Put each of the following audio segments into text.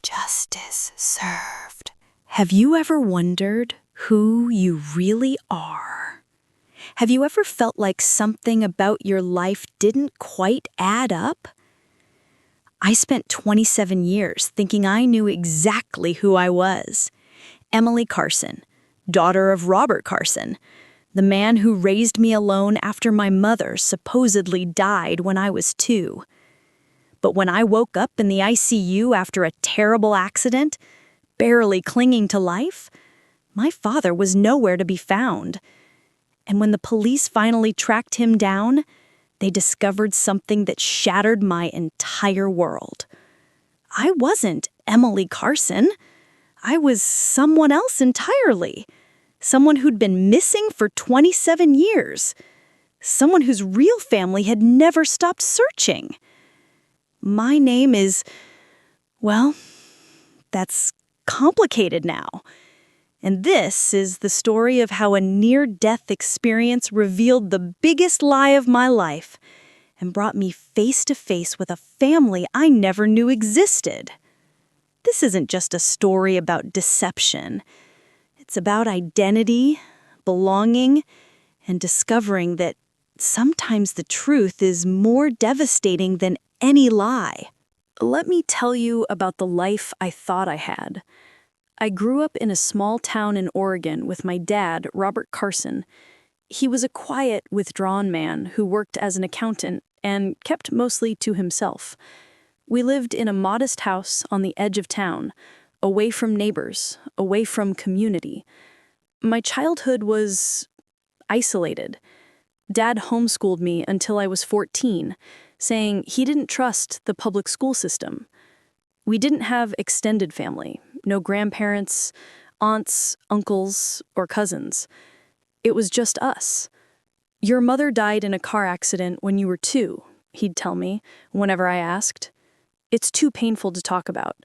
Justice served. Have you ever wondered who you really are? Have you ever felt like something about your life didn't quite add up? I spent 27 years thinking I knew exactly who I was. Emily Carson, daughter of Robert Carson, the man who raised me alone after my mother supposedly died when I was 2. But when I woke up in the ICU after a terrible accident, barely clinging to life, my father was nowhere to be found. And when the police finally tracked him down, they discovered something that shattered my entire world. I wasn't Emily Carson. I was someone else entirely. Someone who'd been missing for 27 years. Someone whose real family had never stopped searching. My name is, well, that's complicated now. And this is the story of how a near-death experience revealed the biggest lie of my life and brought me face to face with a family I never knew existed. This isn't just a story about deception. It's about identity, belonging, and discovering that sometimes the truth is more devastating than any lie. Let me tell you about the life I thought I had. I grew up in a small town in Oregon with my dad, Robert Carson. He was a quiet, withdrawn man who worked as an accountant and kept mostly to himself. We lived in a modest house on the edge of town, away from neighbors, away from community. My childhood was isolated. Dad homeschooled me until I was 14, saying he didn't trust the public school system. We didn't have extended family, no grandparents, aunts, uncles, or cousins. It was just us. Your mother died in a car accident when you were 2, he'd tell me whenever I asked. It's too painful to talk about.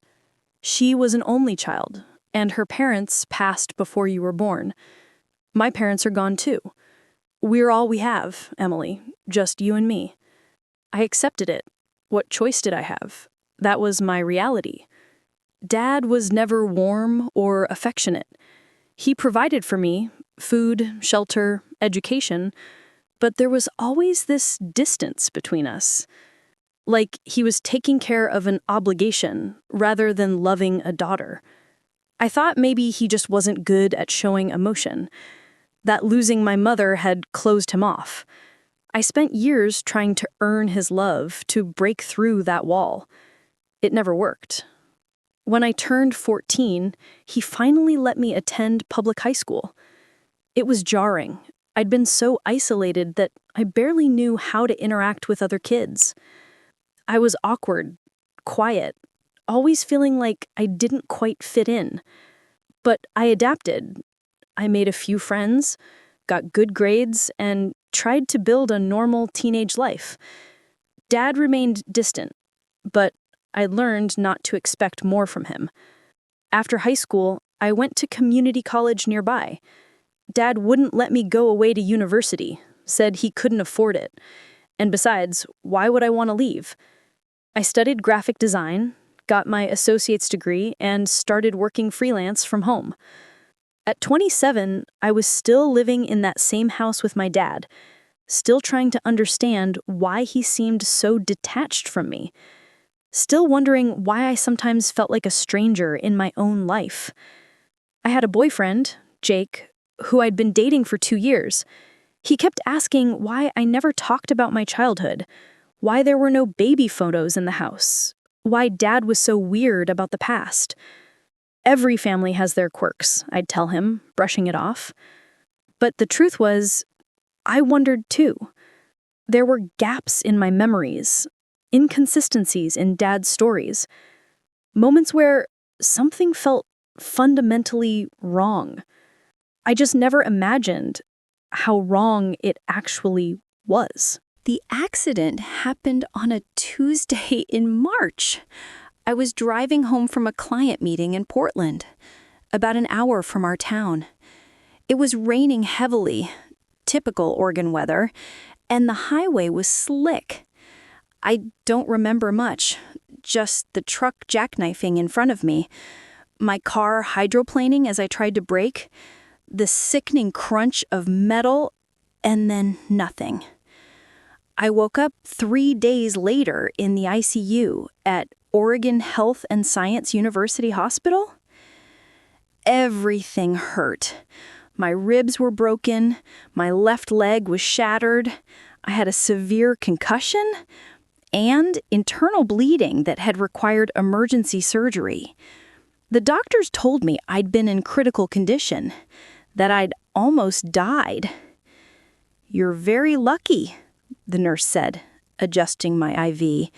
She was an only child, and her parents passed before you were born. My parents are gone too. We're all we have, Emily, just you and me. I accepted it. What choice did I have? That was my reality. Dad was never warm or affectionate. He provided for me food, shelter, education, but there was always this distance between us. Like he was taking care of an obligation rather than loving a daughter. I thought maybe he just wasn't good at showing emotion, that losing my mother had closed him off. I spent years trying to earn his love, to break through that wall. It never worked. When I turned 14, he finally let me attend public high school. It was jarring. I'd been so isolated that I barely knew how to interact with other kids. I was awkward, quiet, always feeling like I didn't quite fit in. But I adapted. I made a few friends, got good grades, and tried to build a normal teenage life. Dad remained distant, but I learned not to expect more from him. After high school, I went to community college nearby. Dad wouldn't let me go away to university, said he couldn't afford it. And besides, why would I want to leave? I studied graphic design, got my associate's degree, and started working freelance from home. At 27, I was still living in that same house with my dad, still trying to understand why he seemed so detached from me, still wondering why I sometimes felt like a stranger in my own life. I had a boyfriend, Jake, who I'd been dating for 2 years. He kept asking why I never talked about my childhood, why there were no baby photos in the house, why Dad was so weird about the past. Every family has their quirks, I'd tell him, brushing it off. But the truth was, I wondered too. There were gaps in my memories, inconsistencies in Dad's stories, moments where something felt fundamentally wrong. I just never imagined how wrong it actually was. The accident happened on a Tuesday in March. I was driving home from a client meeting in Portland, about an hour from our town. It was raining heavily, typical Oregon weather, and the highway was slick. I don't remember much, just the truck jackknifing in front of me, my car hydroplaning as I tried to brake, the sickening crunch of metal, and then nothing. I woke up 3 days later in the ICU at Oregon Health and Science University Hospital. Everything hurt. My ribs were broken, my left leg was shattered, I had a severe concussion, and internal bleeding that had required emergency surgery. The doctors told me I'd been in critical condition, that I'd almost died. "You're very lucky," the nurse said, adjusting my IV.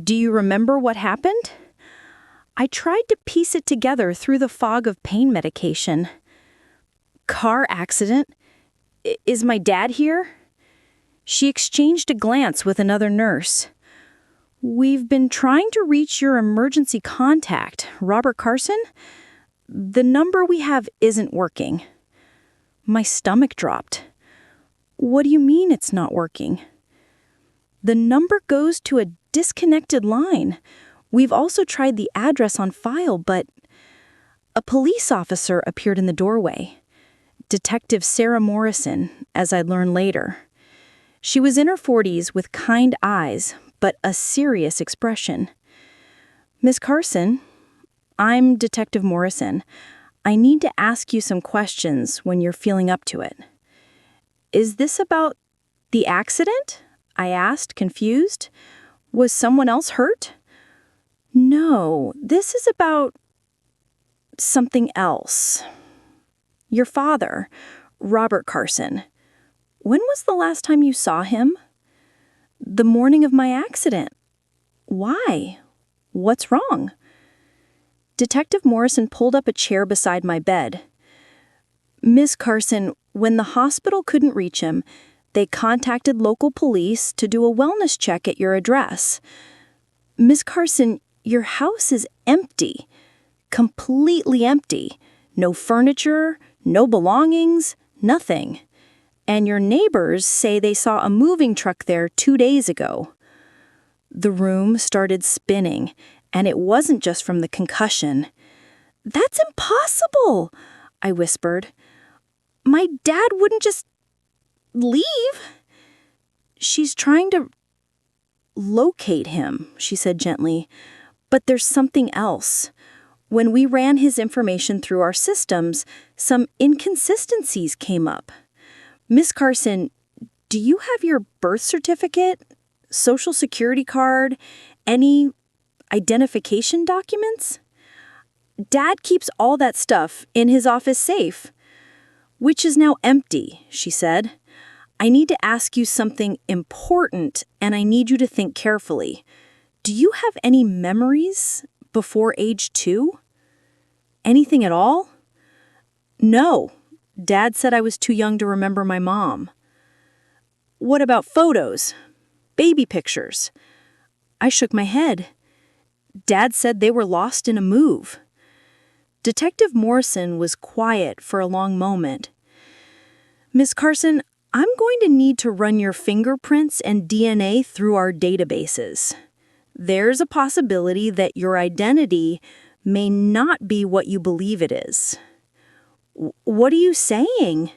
"Do you remember what happened?" I tried to piece it together through the fog of pain medication. "Car accident? Is my dad here?" She exchanged a glance with another nurse. "We've been trying to reach your emergency contact, Robert Carson. The number we have isn't working." My stomach dropped. "What do you mean it's not working?" "The number goes to a disconnected line. We've also tried the address on file, but..." A police officer appeared in the doorway. Detective Sarah Morrison, as I'd learn later. She was in her 40s with kind eyes, but a serious expression. "Miss Carson, I'm Detective Morrison. I need to ask you some questions when you're feeling up to it." "Is this about the accident?" I asked, confused. "Was someone else hurt?" "No, this is about something else. Your father, Robert Carson. When was the last time you saw him?" "The morning of my accident." "Why? What's wrong?" Detective Morrison pulled up a chair beside my bed. "Miss Carson, when the hospital couldn't reach him, they contacted local police to do a wellness check at your address. Miss Carson, your house is empty. Completely empty. No furniture, no belongings, nothing. And your neighbors say they saw a moving truck there 2 days ago." The room started spinning, and it wasn't just from the concussion. "That's impossible," I whispered. "My dad wouldn't just leave." "She's trying to locate him," she said gently. "But there's something else. When we ran his information through our systems, some inconsistencies came up. Miss Carson, do you have your birth certificate, social security card, any identification documents?" "Dad keeps all that stuff in his office safe." "Which is now empty," she said. "I need to ask you something important, and I need you to think carefully. Do you have any memories before age 2? Anything at all?" "No. Dad said I was too young to remember my mom." "What about photos? Baby pictures?" I shook my head. "Dad said they were lost in a move." Detective Morrison was quiet for a long moment. "Miss Carson, I'm going to need to run your fingerprints and DNA through our databases. There's a possibility that your identity may not be what you believe it is." "What are you saying?"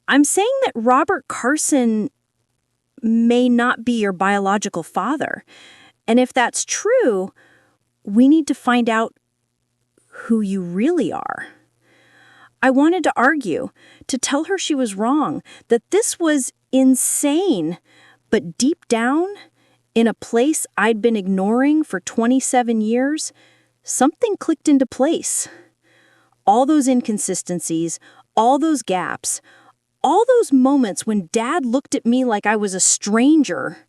"I'm saying that Robert Carson may not be your biological father. And if that's true, we need to find out who you really are." I wanted to argue, to tell her she was wrong, that this was insane. But deep down, in a place I'd been ignoring for 27 years, something clicked into place. All those inconsistencies, all those gaps, all those moments when Dad looked at me like I was a stranger.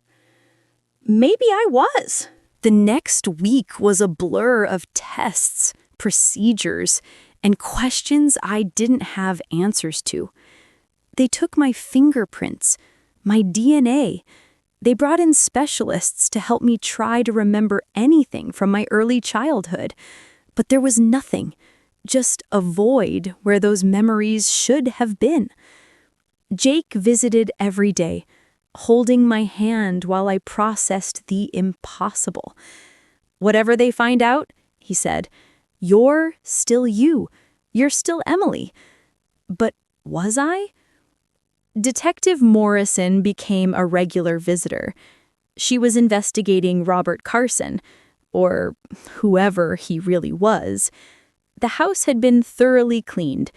Maybe I was. The next week was a blur of tests, procedures, and questions I didn't have answers to. They took my fingerprints, my DNA. They brought in specialists to help me try to remember anything from my early childhood. But there was nothing, just a void where those memories should have been. Jake visited every day, holding my hand while I processed the impossible. "Whatever they find out," he said, "you're still you. You're still Emily." But was I? Detective Morrison became a regular visitor. She was investigating Robert Carson, or whoever he really was. The house had been thoroughly cleaned.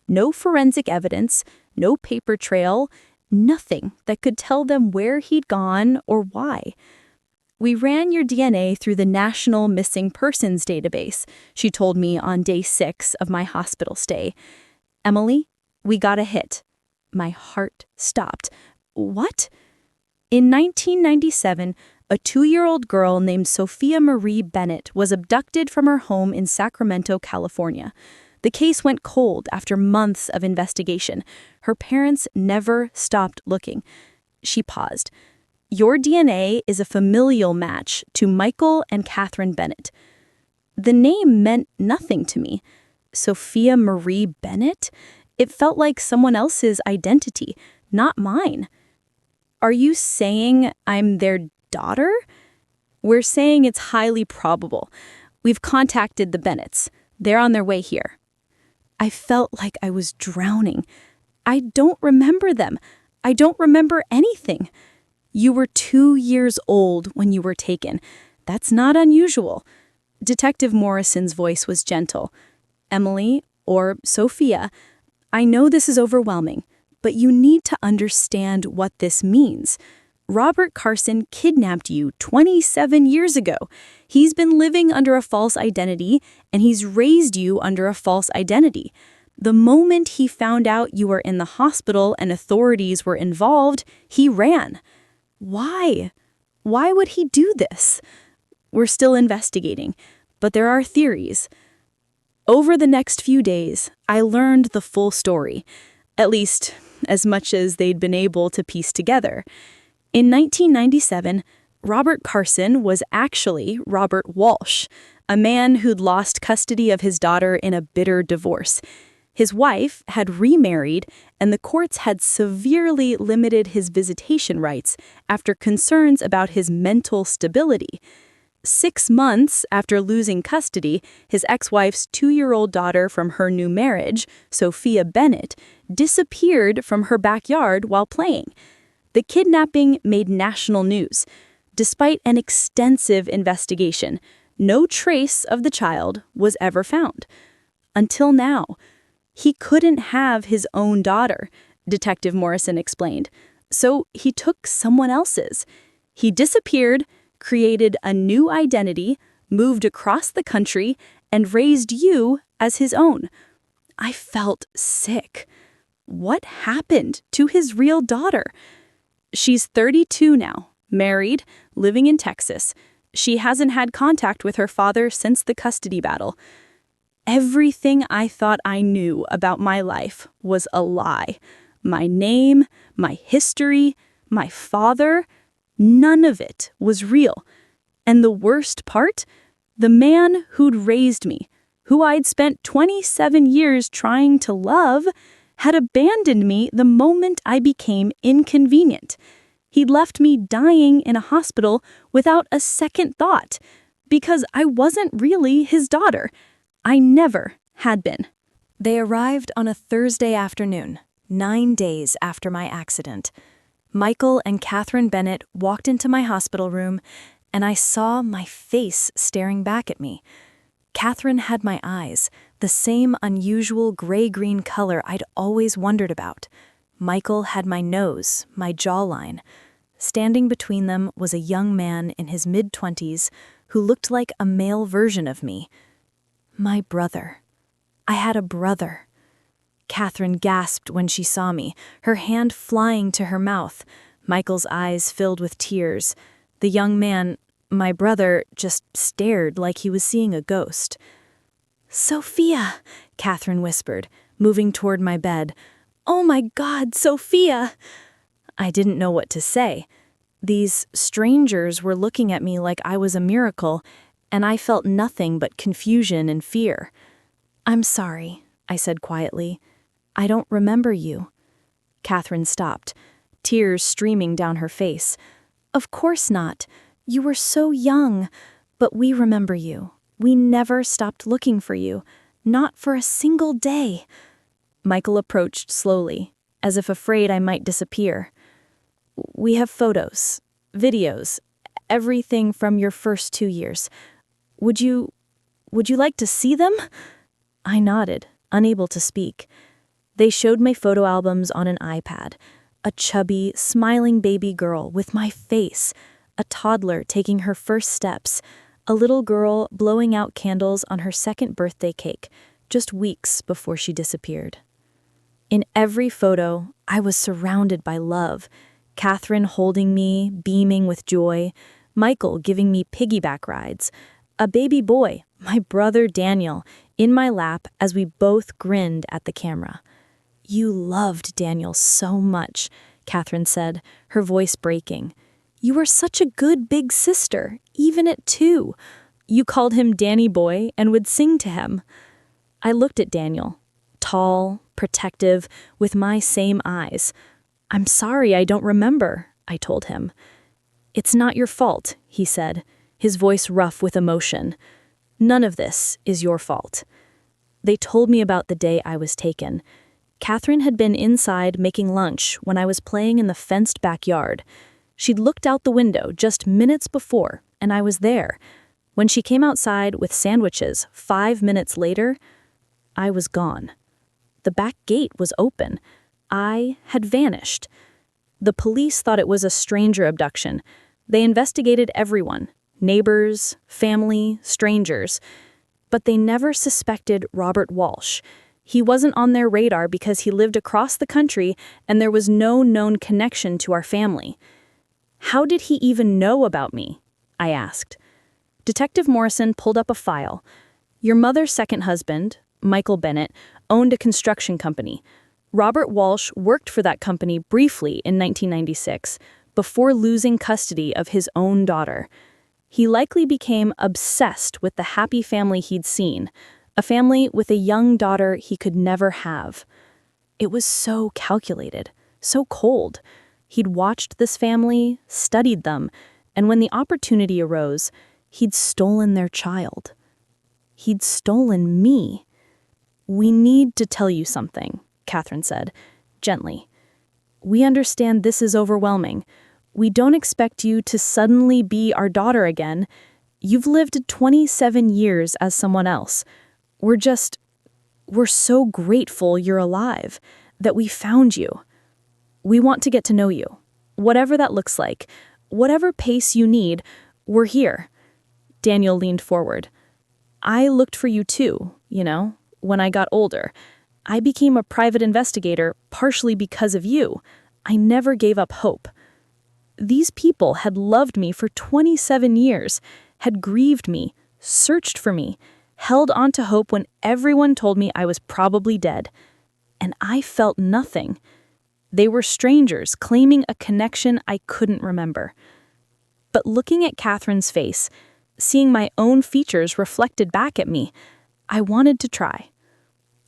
No forensic evidence, no paper trail, nothing that could tell them where he'd gone or why. "We ran your DNA through the National Missing Persons database," she told me on day 6 of my hospital stay. "Emily, we got a hit." My heart stopped. What? In 1997, a 2-year-old girl named Sophia Marie Bennett was abducted from her home in Sacramento, California. The case went cold after months of investigation. Her parents never stopped looking. She paused. "Your DNA is a familial match to Michael and Catherine Bennett." The name meant nothing to me. Sophia Marie Bennett? It felt like someone else's identity, not mine. "Are you saying I'm their daughter?" "We're saying it's highly probable. We've contacted the Bennetts. They're on their way here." I felt like I was drowning. I don't remember them. I don't remember anything. "You were 2 years old when you were taken. That's not unusual." Detective Morrison's voice was gentle. "Emily, or Sophia, I know this is overwhelming, but you need to understand what this means. Robert Carson kidnapped you 27 years ago. He's been living under a false identity, and he's raised you under a false identity. The moment he found out you were in the hospital and authorities were involved, he ran." Why? Why would he do this? "We're still investigating, but there are theories." Over the next few days, I learned the full story, at least as much as they'd been able to piece together. In 1997, Robert Carson was actually Robert Walsh, a man who'd lost custody of his daughter in a bitter divorce. His wife had remarried, and the courts had severely limited his visitation rights after concerns about his mental stability. 6 months after losing custody, his ex-wife's 2-year-old daughter from her new marriage, Sophia Bennett, disappeared from her backyard while playing. The kidnapping made national news. Despite an extensive investigation, no trace of the child was ever found. Until now. He couldn't have his own daughter, Detective Morrison explained, so he took someone else's. He disappeared, created a new identity, moved across the country, and raised you as his own. I felt sick. What happened to his real daughter? She's 32 now, married, living in Texas. She hasn't had contact with her father since the custody battle. Everything I thought I knew about my life was a lie. My name, my history, my father, none of it was real. And the worst part? The man who'd raised me, who I'd spent 27 years trying to love, had abandoned me the moment I became inconvenient. He'd left me dying in a hospital without a second thought, because I wasn't really his daughter. I never had been. They arrived on a Thursday afternoon, 9 days after my accident. Michael and Catherine Bennett walked into my hospital room, and I saw my face staring back at me. Catherine had my eyes, the same unusual gray-green color I'd always wondered about. Michael had my nose, my jawline. Standing between them was a young man in his mid-20s who looked like a male version of me. My brother. I had a brother. Catherine gasped when she saw me, her hand flying to her mouth. Michael's eyes filled with tears. The young man, my brother, just stared like he was seeing a ghost. "Sophia," Catherine whispered, moving toward my bed. "Oh my God, Sophia!" I didn't know what to say. These strangers were looking at me like I was a miracle, and I felt nothing but confusion and fear. "I'm sorry," I said quietly. "I don't remember you." Catherine stopped, tears streaming down her face. "Of course not. You were so young. But we remember you. We never stopped looking for you. Not for a single day." Michael approached slowly, as if afraid I might disappear. "We have photos, videos, everything from your first 2 years. Would you like to see them?" I nodded, unable to speak. They showed my photo albums on an iPad. A chubby, smiling baby girl with my face, a toddler taking her first steps, a little girl blowing out candles on her second birthday cake, just weeks before she disappeared. In every photo, I was surrounded by love. Catherine holding me, beaming with joy, Michael giving me piggyback rides, a baby boy, my brother Daniel, in my lap as we both grinned at the camera. "You loved Daniel so much," Catherine said, her voice breaking. "You were such a good big sister, even at 2. You called him Danny Boy and would sing to him." I looked at Daniel, tall, protective, with my same eyes. "I'm sorry I don't remember," I told him. "It's not your fault," he said, his voice rough with emotion. "None of this is your fault." They told me about the day I was taken. Catherine had been inside making lunch when I was playing in the fenced backyard. She'd looked out the window just minutes before, and I was there. When she came outside with sandwiches 5 minutes later, I was gone. The back gate was open. I had vanished. The police thought it was a stranger abduction. They investigated everyone, neighbors, family, strangers. But they never suspected Robert Walsh. He wasn't on their radar because he lived across the country and there was no known connection to our family. "How did he even know about me?" I asked. Detective Morrison pulled up a file. "Your mother's second husband, Michael Bennett, owned a construction company. Robert Walsh worked for that company briefly in 1996, before losing custody of his own daughter. He likely became obsessed with the happy family he'd seen, a family with a young daughter he could never have. It was so calculated, so cold. He'd watched this family, studied them, and when the opportunity arose, he'd stolen their child. He'd stolen me." "We need to tell you something," Catherine said, gently. "We understand this is overwhelming. We don't expect you to suddenly be our daughter again. You've lived 27 years as someone else. We're so grateful you're alive, that we found you. We want to get to know you. Whatever that looks like, whatever pace you need, we're here." Daniel leaned forward. "I looked for you too, when I got older. I became a private investigator partially because of you. I never gave up hope. These people had loved me for 27 years, had grieved me, searched for me, held on to hope when everyone told me I was probably dead. And I felt nothing. They were strangers claiming a connection I couldn't remember. But looking at Catherine's face, seeing my own features reflected back at me, I wanted to try.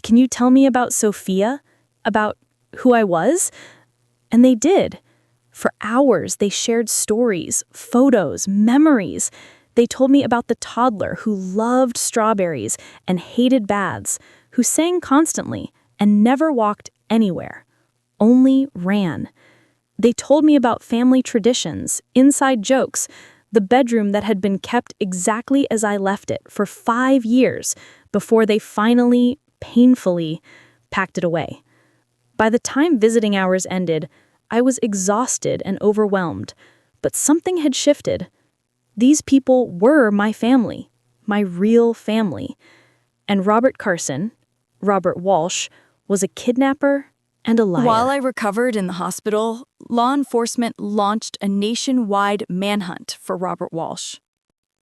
Can you tell me about Sophia? About who I was? And they did. For hours, they shared stories, photos, memories. They told me about the toddler who loved strawberries and hated baths, who sang constantly and never walked anywhere, only ran. They told me about family traditions, inside jokes, the bedroom that had been kept exactly as I left it for 5 years before they finally, painfully, packed it away. By the time visiting hours ended, I was exhausted and overwhelmed, but something had shifted. These people were my family, my real family. And Robert Carson, Robert Walsh, was a kidnapper and a liar. While I recovered in the hospital, law enforcement launched a nationwide manhunt for Robert Walsh.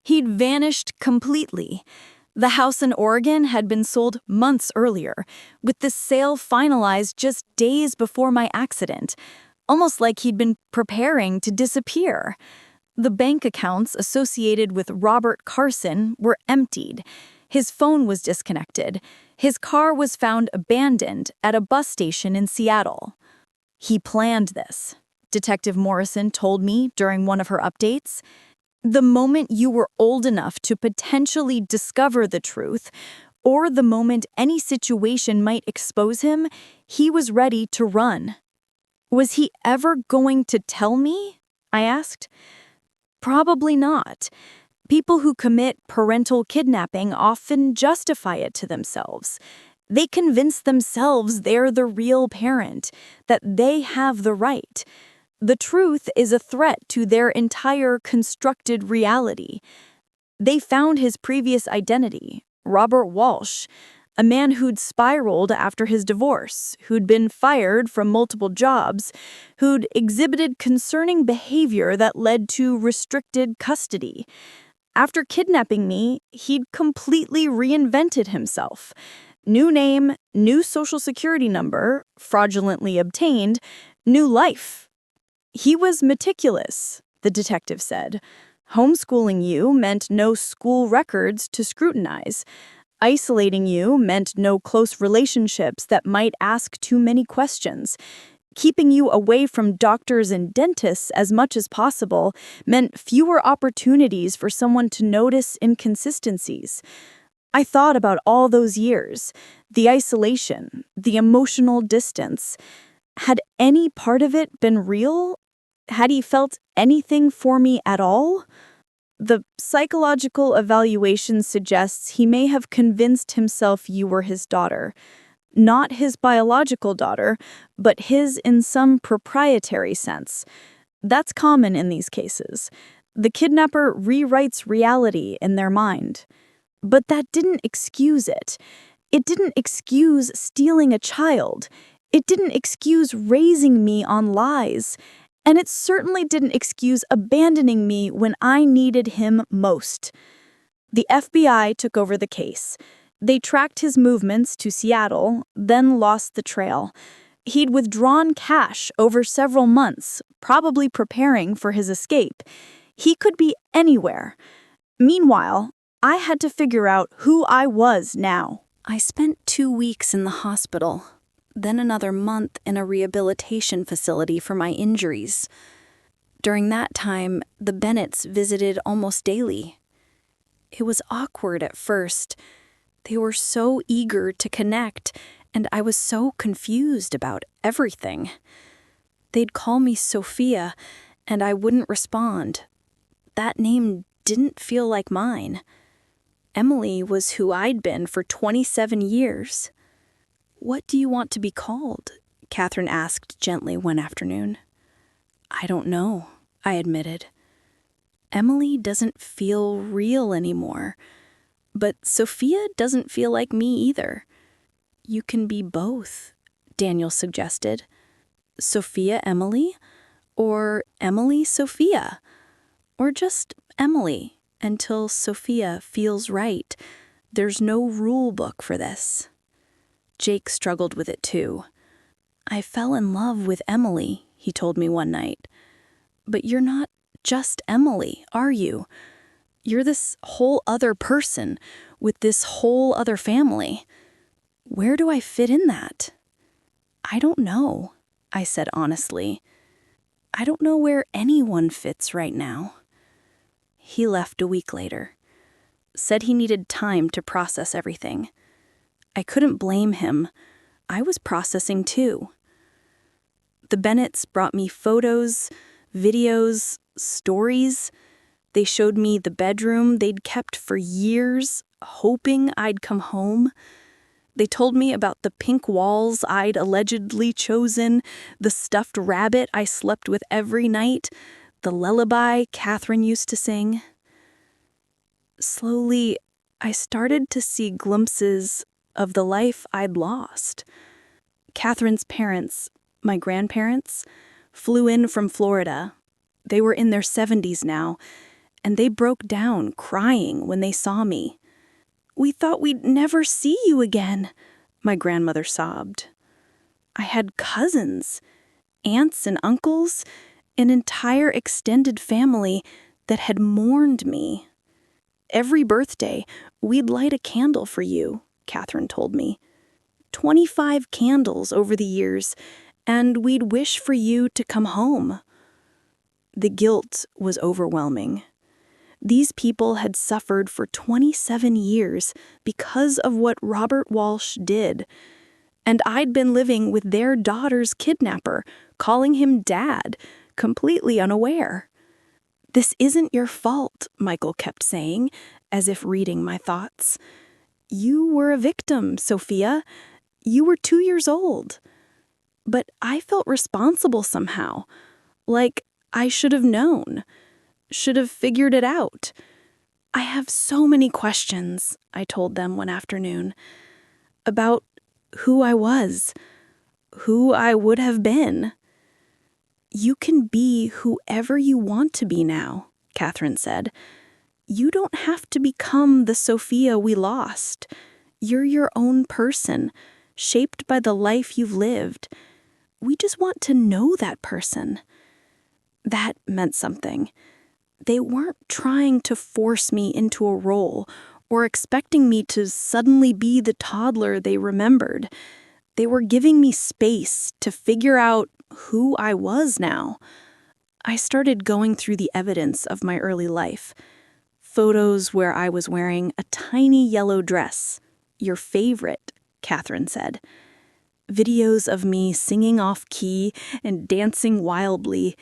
He'd vanished completely. The house in Oregon had been sold months earlier, with the sale finalized just days before my accident, almost like he'd been preparing to disappear. The bank accounts associated with Robert Carson were emptied. His phone was disconnected. His car was found abandoned at a bus station in Seattle. He planned this, Detective Morrison told me during one of her updates. The moment you were old enough to potentially discover the truth, or the moment any situation might expose him, he was ready to run. Was he ever going to tell me? I asked. Probably not. People who commit parental kidnapping often justify it to themselves. They convince themselves they're the real parent, that they have the right. The truth is a threat to their entire constructed reality. They found his previous identity, Robert Walsh, a man who'd spiraled after his divorce, who'd been fired from multiple jobs, who'd exhibited concerning behavior that led to restricted custody. After kidnapping me, he'd completely reinvented himself. New name, new social security number, fraudulently obtained, new life. He was meticulous, the detective said. Homeschooling you meant no school records to scrutinize. Isolating you meant no close relationships that might ask too many questions. Keeping you away from doctors and dentists as much as possible meant fewer opportunities for someone to notice inconsistencies. I thought about all those years, the isolation, the emotional distance. Had any part of it been real? Had he felt anything for me at all? The psychological evaluation suggests he may have convinced himself you were his daughter. Not his biological daughter, but his in some proprietary sense. That's common in these cases. The kidnapper rewrites reality in their mind. But that didn't excuse it. It didn't excuse stealing a child. It didn't excuse raising me on lies. And it certainly didn't excuse abandoning me when I needed him most. The FBI took over the case. They tracked his movements to Seattle, then lost the trail. He'd withdrawn cash over several months, probably preparing for his escape. He could be anywhere. Meanwhile, I had to figure out who I was now. I spent 2 weeks in the hospital, then another month in a rehabilitation facility for my injuries. During that time, the Bennetts visited almost daily. It was awkward at first. They were so eager to connect, and I was so confused about everything. They'd call me Sophia, and I wouldn't respond. That name didn't feel like mine. Emily was who I'd been for 27 years. "What do you want to be called?" Catherine asked gently one afternoon. "I don't know," I admitted. Emily doesn't feel real anymore, but Sophia doesn't feel like me either. "You can be both," Daniel suggested. "Sophia Emily, or Emily Sophia, or just Emily until Sophia feels right. There's no rule book for this." Jake struggled with it too. "I fell in love with Emily," he told me one night. "But you're not just Emily, are you? You're this whole other person with this whole other family. Where do I fit in that?" "I don't know," I said honestly. "I don't know where anyone fits right now." He left a week later. Said he needed time to process everything. I couldn't blame him. I was processing too. The Bennetts brought me photos, videos, stories. They showed me the bedroom they'd kept for years, hoping I'd come home. They told me about the pink walls I'd allegedly chosen, the stuffed rabbit I slept with every night, the lullaby Catherine used to sing. Slowly, I started to see glimpses of the life I'd lost. Catherine's parents, my grandparents, flew in from Florida. They were in their 70s now, and they broke down crying when they saw me. "We thought we'd never see you again," my grandmother sobbed. I had cousins, aunts and uncles, an entire extended family that had mourned me. "Every birthday, we'd light a candle for you," Catherine told me. 25 candles over the years, and we'd wish for you to come home." The guilt was overwhelming. These people had suffered for 27 years because of what Robert Walsh did. And I'd been living with their daughter's kidnapper, calling him Dad, completely unaware. "This isn't your fault," Michael kept saying, as if reading my thoughts. "You were a victim, Sophia. You were 2 years old." But I felt responsible somehow, like I should have known, should have figured it out. "I have so many questions," I told them one afternoon, "about who I was, who I would have been." "You can be whoever you want to be now," Catherine said. "You don't have to become the Sophia we lost. You're your own person, shaped by the life you've lived. We just want to know that person." That meant something. They weren't trying to force me into a role or expecting me to suddenly be the toddler they remembered. They were giving me space to figure out who I was now. I started going through the evidence of my early life. Photos where I was wearing a tiny yellow dress. "Your favorite," Catherine said. Videos of me singing off-key and dancing wildly.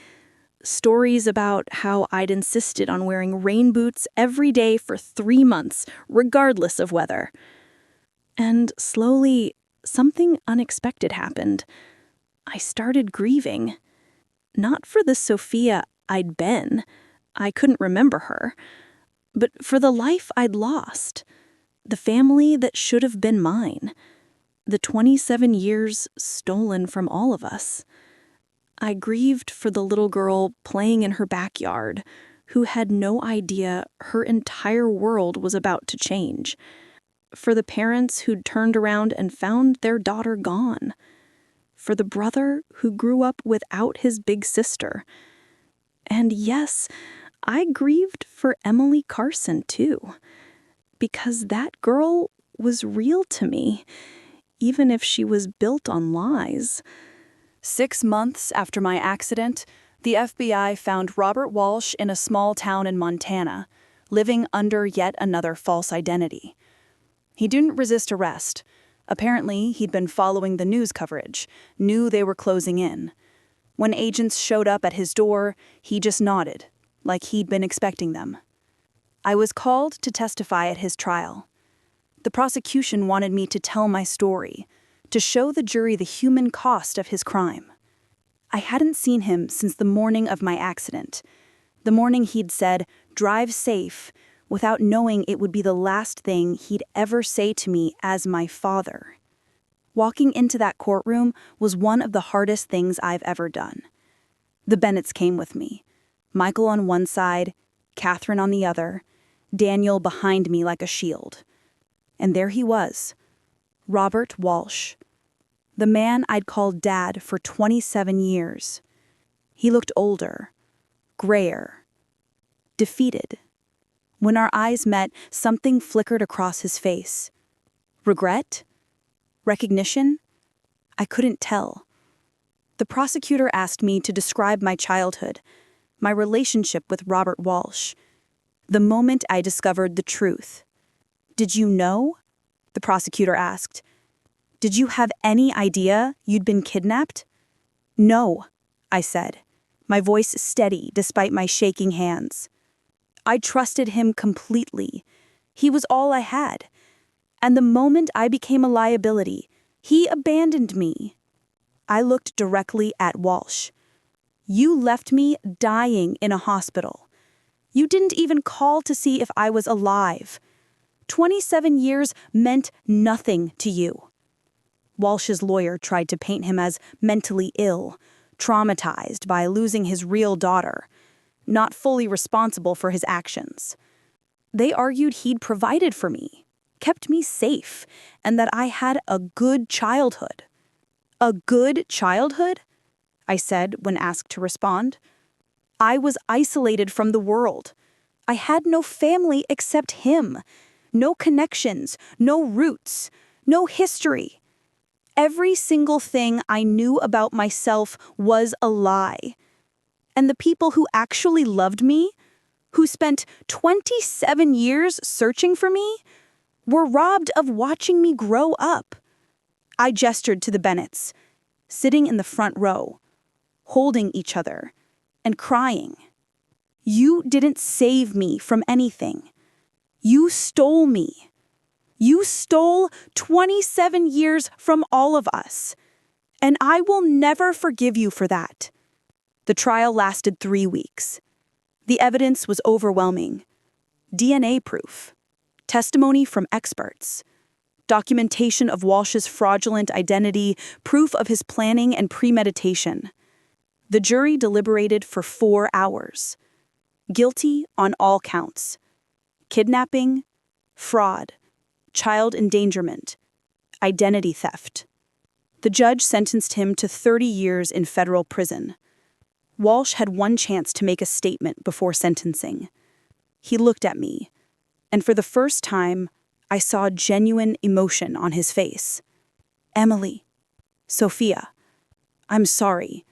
Stories about how I'd insisted on wearing rain boots every day for 3 months, regardless of weather. And slowly, something unexpected happened. I started grieving. Not for the Sophia I'd been. I couldn't remember her. But for the life I'd lost. The family that should have been mine. The 27 years stolen from all of us. I grieved for the little girl playing in her backyard, who had no idea her entire world was about to change. For the parents who'd turned around and found their daughter gone. For the brother who grew up without his big sister. And yes, I grieved for Emily Carson too. Because that girl was real to me, even if she was built on lies. 6 months after my accident, the FBI found Robert Walsh in a small town in Montana, living under yet another false identity. He didn't resist arrest. Apparently, he'd been following the news coverage, knew they were closing in. When agents showed up at his door, he just nodded, like he'd been expecting them. I was called to testify at his trial. The prosecution wanted me to tell my story, to show the jury the human cost of his crime. I hadn't seen him since the morning of my accident, the morning he'd said, "Drive safe," without knowing it would be the last thing he'd ever say to me as my father. Walking into that courtroom was one of the hardest things I've ever done. The Bennetts came with me, Michael on one side, Catherine on the other, Daniel behind me like a shield. And there he was, Robert Walsh, the man I'd called Dad for 27 years. He looked older, grayer, defeated. When our eyes met, something flickered across his face. Regret? Recognition? I couldn't tell. The prosecutor asked me to describe my childhood, my relationship with Robert Walsh, the moment I discovered the truth. "Did you know?" the prosecutor asked. "Did you have any idea you'd been kidnapped?" "No," I said, my voice steady despite my shaking hands. I trusted him completely. He was all I had. And the moment I became a liability, he abandoned me. I looked directly at Walsh. "You left me dying in a hospital. You didn't even call to see if I was alive. 27 years meant nothing to you." Walsh's lawyer tried to paint him as mentally ill, traumatized by losing his real daughter, not fully responsible for his actions. They argued he'd provided for me, kept me safe, and that I had a good childhood. "A good childhood?" I said when asked to respond. "I was isolated from the world. I had no family except him. No connections, no roots, no history. Every single thing I knew about myself was a lie. And the people who actually loved me, who spent 27 years searching for me, were robbed of watching me grow up. I gestured to the Bennetts, sitting in the front row, holding each other and crying. You didn't save me from anything. You stole me. You stole 27 years from all of us, and I will never forgive you for that. The trial lasted 3 weeks. The evidence was overwhelming. DNA proof, testimony from experts, documentation of Walsh's fraudulent identity, proof of his planning and premeditation. The jury deliberated for 4 hours. Guilty on all counts: kidnapping, fraud, child endangerment, identity theft. The judge sentenced him to 30 years in federal prison. Walsh had one chance to make a statement before sentencing. He looked at me, and for the first time, I saw genuine emotion on his face. Emily, Sophia, I'm sorry.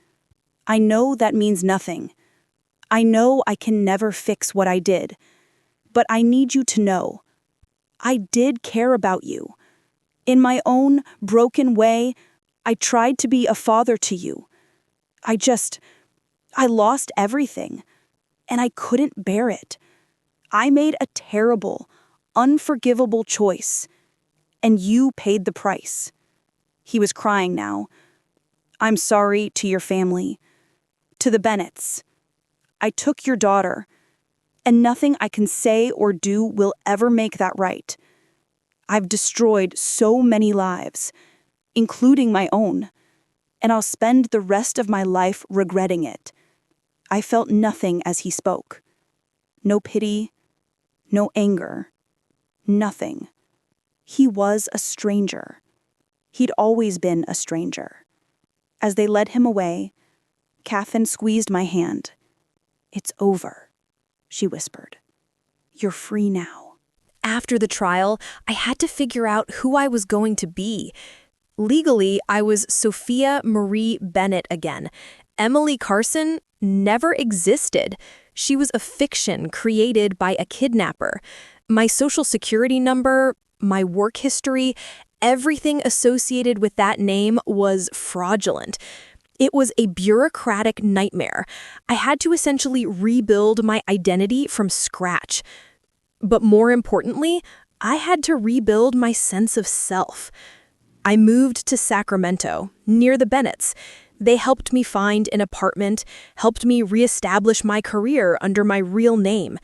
I know that means nothing. I know I can never fix what I did, but I need you to know, I did care about you. In my own broken way, I tried to be a father to you. I lost everything, and I couldn't bear it. I made a terrible, unforgivable choice, and you paid the price. He was crying now. I'm sorry to your family, to the Bennetts. I took your daughter, and nothing I can say or do will ever make that right. I've destroyed so many lives, including my own, and I'll spend the rest of my life regretting it. I felt nothing as he spoke. No pity, no anger, nothing. He was a stranger. He'd always been a stranger. As they led him away, Catherine squeezed my hand. It's over, she whispered. You're free now. After the trial, I had to figure out who I was going to be. Legally, I was Sophia Marie Bennett again. Emily Carson never existed. She was a fiction created by a kidnapper. My social security number, my work history, everything associated with that name was fraudulent. It was a bureaucratic nightmare. I had to essentially rebuild my identity from scratch. But more importantly, I had to rebuild my sense of self. I moved to Sacramento, near the Bennetts. They helped me find an apartment, helped me reestablish my career under my real name.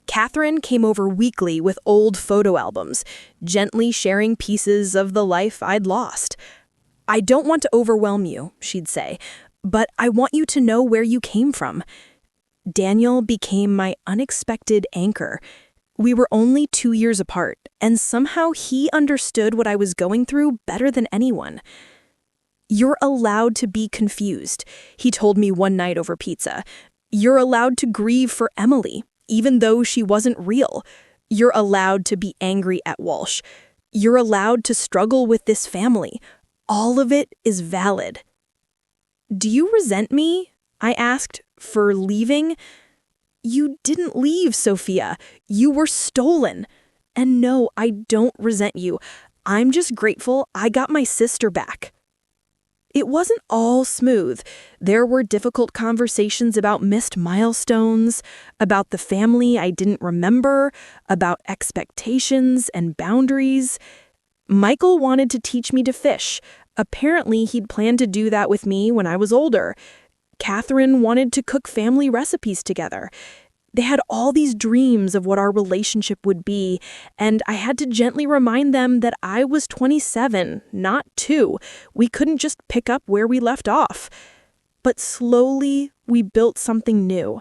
Catherine came over weekly with old photo albums, gently sharing pieces of the life I'd lost. I don't want to overwhelm you, she'd say, but I want you to know where you came from. Daniel became my unexpected anchor. We were only 2 years apart, and somehow he understood what I was going through better than anyone. You're allowed to be confused, he told me one night over pizza. You're allowed to grieve for Emily, even though she wasn't real. You're allowed to be angry at Walsh. You're allowed to struggle with this family. All of it is valid. Do you resent me? I asked, for leaving. You didn't leave, Sophia. You were stolen. And no, I don't resent you. I'm just grateful I got my sister back. It wasn't all smooth. There were difficult conversations about missed milestones, about the family I didn't remember, about expectations and boundaries. Michael wanted to teach me to fish. Apparently, he'd planned to do that with me when I was older. Catherine wanted to cook family recipes together. They had all these dreams of what our relationship would be, and I had to gently remind them that I was 27, not 2. We couldn't just pick up where we left off. But slowly, we built something new.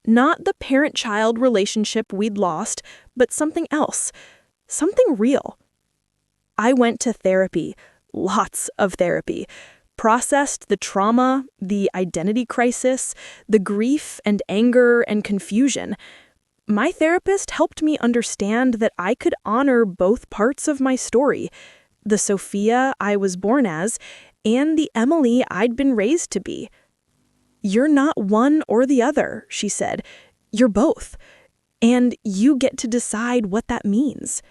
Not the parent-child relationship we'd lost, but something else. Something real. I went to therapy, lots of therapy. Processed the trauma, the identity crisis, the grief and anger and confusion. My therapist helped me understand that I could honor both parts of my story, the Sophia I was born as, and the Emily I'd been raised to be. You're not one or the other, she said. You're both. And you get to decide what that means.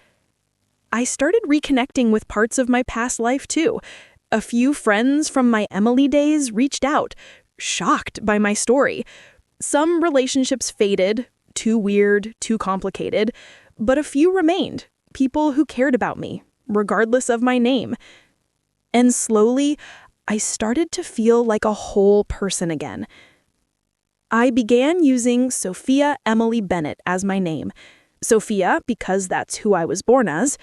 I started reconnecting with parts of my past life too. A few friends from my Emily days reached out, shocked by my story. Some relationships faded, too weird, too complicated, but a few remained, people who cared about me, regardless of my name. And slowly, I started to feel like a whole person again. I began using Sophia Emily Bennett as my name. Sophia, because that's who I was born as.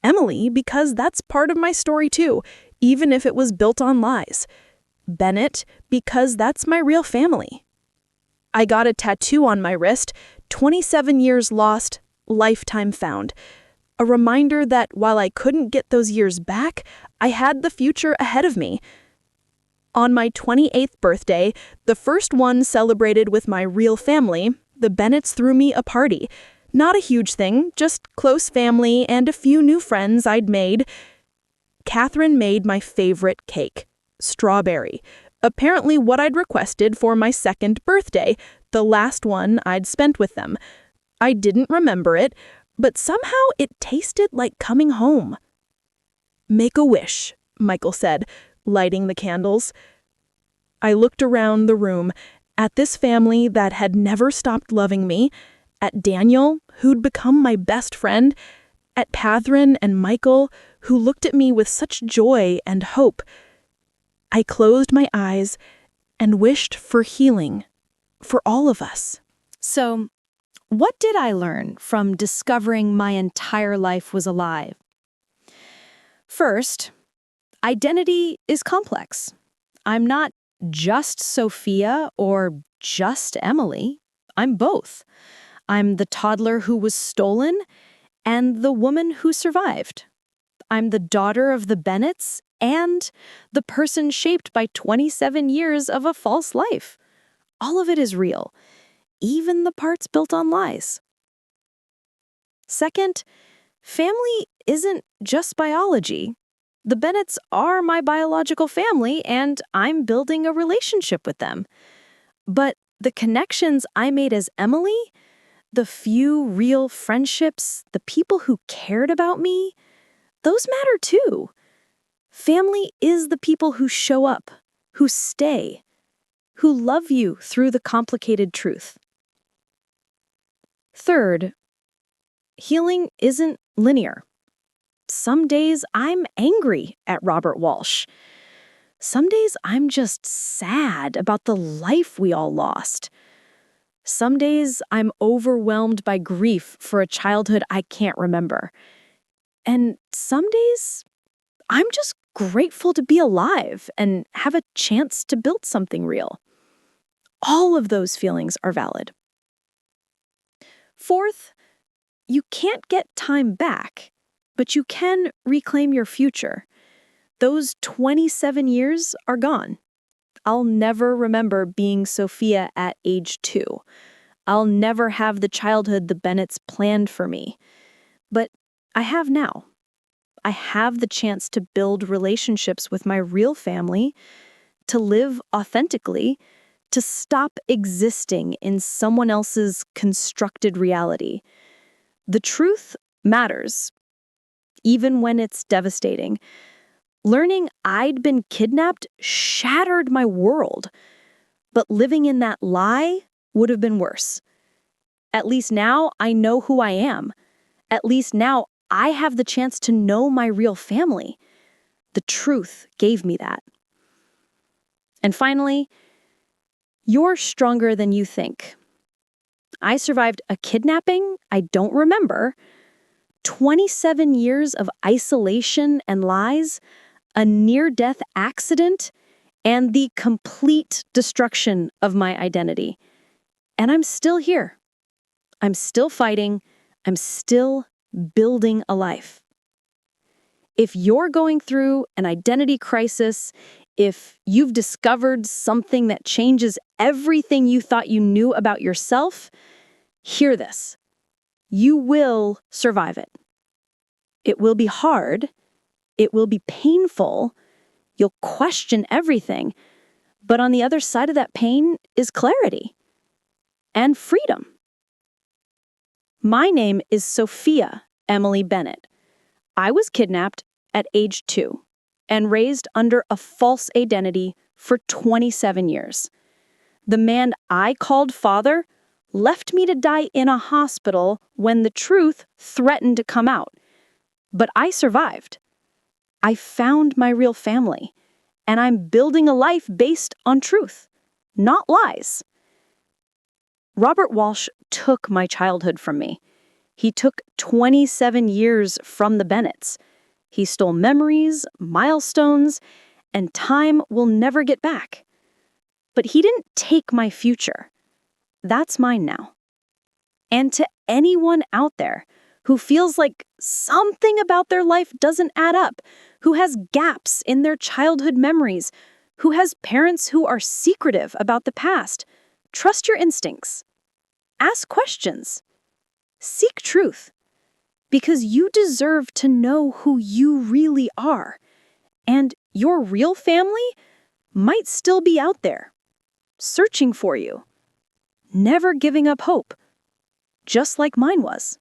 Emily, because that's part of my story too, even if it was built on lies. Bennett, because that's my real family. I got a tattoo on my wrist, 27 years lost, lifetime found. A reminder that while I couldn't get those years back, I had the future ahead of me. On my 28th birthday, the first one celebrated with my real family, the Bennetts threw me a party. Not a huge thing, just close family and a few new friends I'd made. Catherine made my favorite cake, strawberry. Apparently what I'd requested for my second birthday, the last one I'd spent with them. I didn't remember it, but somehow it tasted like coming home. "Make a wish," Michael said, lighting the candles. I looked around the room, at this family that had never stopped loving me, at Daniel, who'd become my best friend, at Catherine and Michael, who looked at me with such joy and hope. I closed my eyes and wished for healing, for all of us. So, what did I learn from discovering my entire life was a lie? First, identity is complex. I'm not just Sophia or just Emily. I'm both. I'm the toddler who was stolen and the woman who survived. I'm the daughter of the Bennetts and the person shaped by 27 years of a false life. All of it is real, even the parts built on lies. Second, family isn't just biology. The Bennetts are my biological family, and I'm building a relationship with them. But the connections I made as Emily, the few real friendships, the people who cared about me, those matter too. Family is the people who show up, who stay, who love you through the complicated truth. Third, healing isn't linear. Some days I'm angry at Robert Walsh. Some days I'm just sad about the life we all lost. Some days I'm overwhelmed by grief for a childhood I can't remember. And some days I'm just grateful to be alive and have a chance to build something real. All of those feelings are valid. Fourth, you can't get time back, but you can reclaim your future. Those 27 years are gone. I'll never remember being Sophia at age 2. I'll never have the childhood the Bennetts planned for me. But I have now. I have the chance to build relationships with my real family, to live authentically, to stop existing in someone else's constructed reality. The truth matters, even when it's devastating. Learning I'd been kidnapped shattered my world, but living in that lie would have been worse. At least now I know who I am. At least now I have the chance to know my real family. The truth gave me that. And finally, you're stronger than you think. I survived a kidnapping I don't remember, 27 years of isolation and lies, a near-death accident, and the complete destruction of my identity. And I'm still here. I'm still fighting. I'm still building a life. If you're going through an identity crisis, if you've discovered something that changes everything you thought you knew about yourself, hear this. You will survive it. It will be hard. It will be painful. You'll question everything. But on the other side of that pain is clarity and freedom. My name is Sophia Emily Bennett. I was kidnapped at age 2 and raised under a false identity for 27 years. The man I called father left me to die in a hospital when the truth threatened to come out. But I survived. I found my real family, and I'm building a life based on truth, not lies. Robert Walsh took my childhood from me. He took 27 years from the Bennetts. He stole memories, milestones, and time we'll never get back. But he didn't take my future. That's mine now. And to anyone out there who feels like something about their life doesn't add up, who has gaps in their childhood memories, who has parents who are secretive about the past, trust your instincts. Ask questions. Seek truth. Because you deserve to know who you really are. And your real family might still be out there, searching for you, never giving up hope, just like mine was.